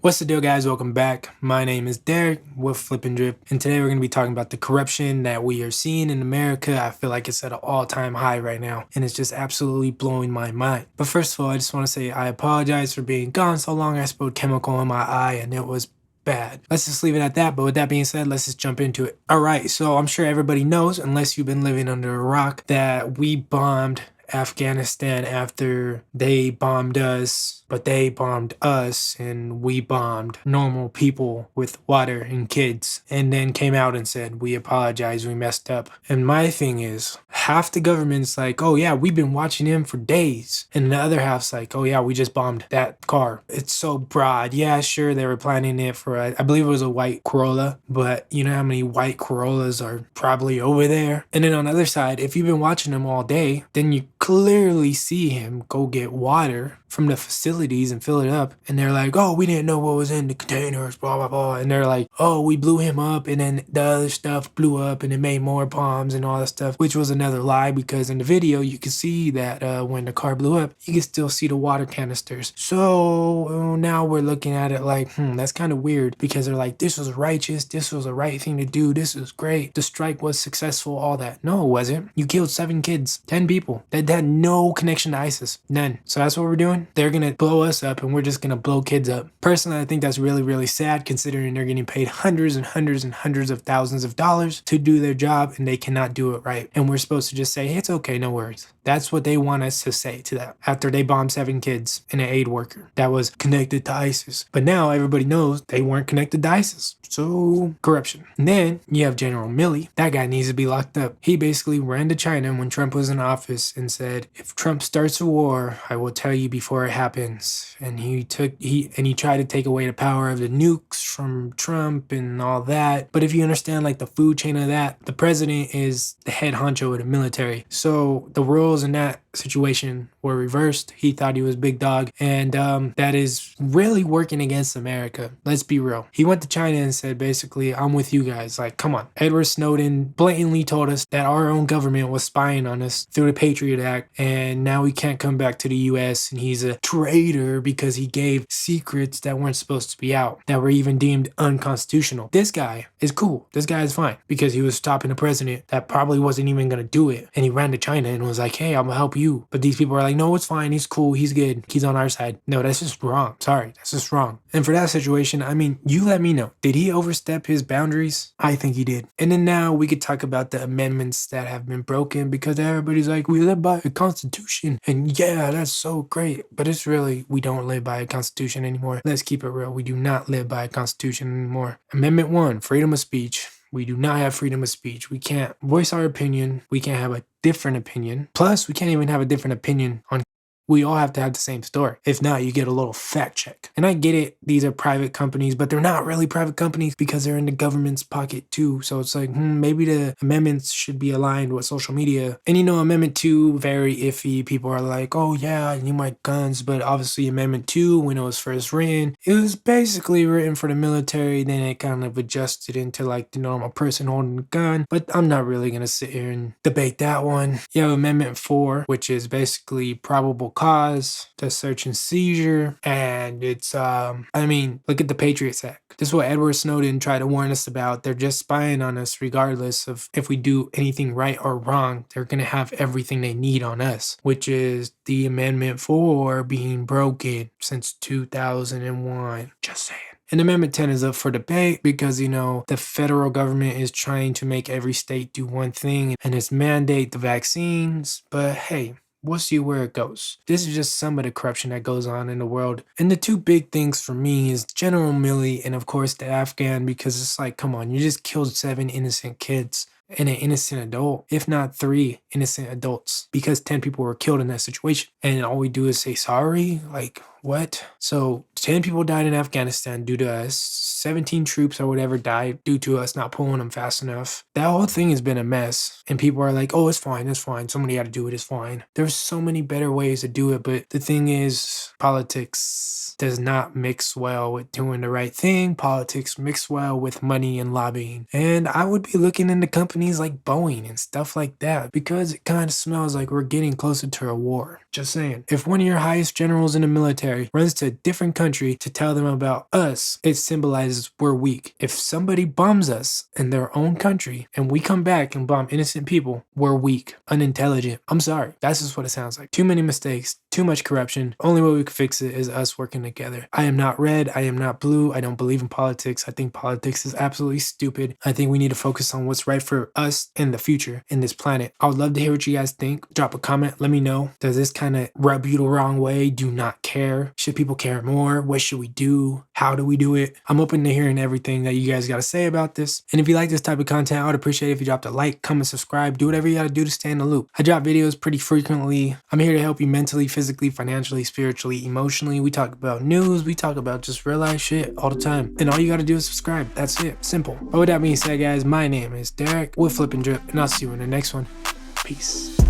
What's the deal, guys? Welcome back. My name is Derek with Flip and Drip, and today we're going to be talking about the corruption that we are seeing in America. I feel like it's at an all-time high right now, and it's just absolutely blowing my mind. But first of all, I just want to say I apologize for being gone so long. I spilled chemical in my eye, and it was bad. Let's just leave it at that. But with that being said, let's just jump into it. All right, so I'm sure everybody knows, unless you've been living under a rock, that we bombed Afghanistan after they bombed us, but they bombed us and we bombed normal people with water and kids, and then came out and said, we apologize, we messed up. And my thing is, half the government's like, oh yeah, we've been watching him for days. And the other half's like, oh yeah, we just bombed that car. It's so broad. Yeah, sure, they were planning it for, I believe it was a white Corolla, but you know how many white Corollas are probably over there? And then on the other side, if you've been watching them all day, then you clearly see him go get water from the facilities and fill it up, and they're like, oh, we didn't know what was in the containers, blah blah blah. And they're like, oh, we blew him up, and then the other stuff blew up and it made more bombs and all that stuff, which was another lie, because in the video you can see that when the car blew up, you can still see the water canisters. So now we're looking at it like, that's kind of weird, because they're like, this was righteous, this was the right thing to do, this was great, the strike was successful, all that. No, it wasn't. You killed 7 kids, 10 people that had no connection to ISIS, none. So that's what we're doing. They're gonna blow us up and we're just gonna blow kids up. Personally, I think that's really, really sad, considering they're getting paid hundreds and hundreds and hundreds of thousands of dollars to do their job, and they cannot do it right. And we're supposed to just say, hey, it's okay, no worries. That's what they want us to say to them after they bombed 7 kids and an aid worker that was connected to ISIS. But now everybody knows they weren't connected to ISIS. So, corruption. And then you have General Milley. That guy needs to be locked up. He basically ran to China when Trump was in office and said, if Trump starts a war, I will tell you before it happens. And he tried to take away the power of the nukes from Trump and all that. But if you understand like the food chain of that, the president is the head honcho of the military. So the roles in that situation were reversed. He thought he was big dog, and that is really working against America. Let's be real. He went to China and said, basically, I'm with you guys. Like, come on. Edward Snowden blatantly told us that our own government was spying on us through the Patriot Act, and now we can't come back to the US, and he's a traitor because he gave secrets that weren't supposed to be out, that were even deemed unconstitutional. This guy is cool. This guy is fine, because he was stopping a president that probably wasn't even going to do it, and he ran to China and was like, hey, I'm gonna help you. But these people are like, no, it's fine, he's cool, he's good, he's on our side. No, that's just wrong. Sorry, that's just wrong. And for that situation, I mean, you let me know, did he overstep his boundaries? I think he did. And then now we could talk about the amendments that have been broken, because everybody's like, we live by a constitution, and yeah, that's so great. But it's really, we don't live by a constitution anymore. Let's keep it real. We do not live by a constitution anymore. Amendment 1, freedom of speech. We do not have freedom of speech. We can't voice our opinion. We can't have a different opinion. Plus, we can't even have a different opinion on. We all have to have the same story. If not, you get a little fact check. And I get it, these are private companies, but they're not really private companies, because they're in the government's pocket too. So it's like, maybe the amendments should be aligned with social media. And you know, Amendment 2, very iffy. People are like, oh yeah, you like guns. But obviously Amendment 2, when it was first written, it was basically written for the military. Then it kind of adjusted into like the normal person holding a gun. But I'm not really going to sit here and debate that one. You have Amendment 4, which is basically probable cause to search and seizure, and it's I mean, look at the Patriots Act. This is what Edward Snowden tried to warn us about. They're just spying on us regardless of if we do anything right or wrong. They're gonna have everything they need on us, which is the Amendment 4 being broken since 2001. Just saying. And Amendment 10 is up for debate because, you know, the federal government is trying to make every state do one thing, and it's mandate the vaccines. But hey, we'll see where it goes. This is just some of the corruption that goes on in the world. And the two big things for me is General Milley and, of course, the Afghan, because it's like, come on, you just killed 7 innocent kids and an innocent adult, if not 3 innocent adults, because 10 people were killed in that situation. And all we do is say sorry? Like, what? So 10 people died in Afghanistan due to us. 17 troops or whatever died due to us not pulling them fast enough. That whole thing has been a mess. And people are like, oh, it's fine, it's fine. Somebody had to do it, it's fine. There's so many better ways to do it. But the thing is, politics does not mix well with doing the right thing. Politics mix well with money and lobbying. And I would be looking into companies like Boeing and stuff like that, because it kind of smells like we're getting closer to a war. Just saying. If one of your highest generals in the military military runs to a different country to tell them about us, it symbolizes we're weak. If somebody bombs us in their own country and we come back and bomb innocent people, we're weak, unintelligent. I'm sorry. That's just what it sounds like. Too many mistakes, too much corruption. Only way we can fix it is us working together. I am not red. I am not blue. I don't believe in politics. I think politics is absolutely stupid. I think we need to focus on what's right for us in the future, in this planet. I would love to hear what you guys think. Drop a comment. Let me know. Does this kind of rub you the wrong way? Do not care? Should people care more? What should we do? How do we do it? I'm open to hearing everything that you guys got to say about this. And if you like this type of content, I would appreciate it if you dropped a like, comment, subscribe, do whatever you got to do to stay in the loop. I drop videos pretty frequently. I'm here to help you mentally, physically, financially, spiritually, emotionally. We talk about news. We talk about just real life shit all the time. And all you got to do is subscribe. That's it. Simple. But with that being said, guys, my name is Derek with Flip and Drip, and I'll see you in the next one. Peace.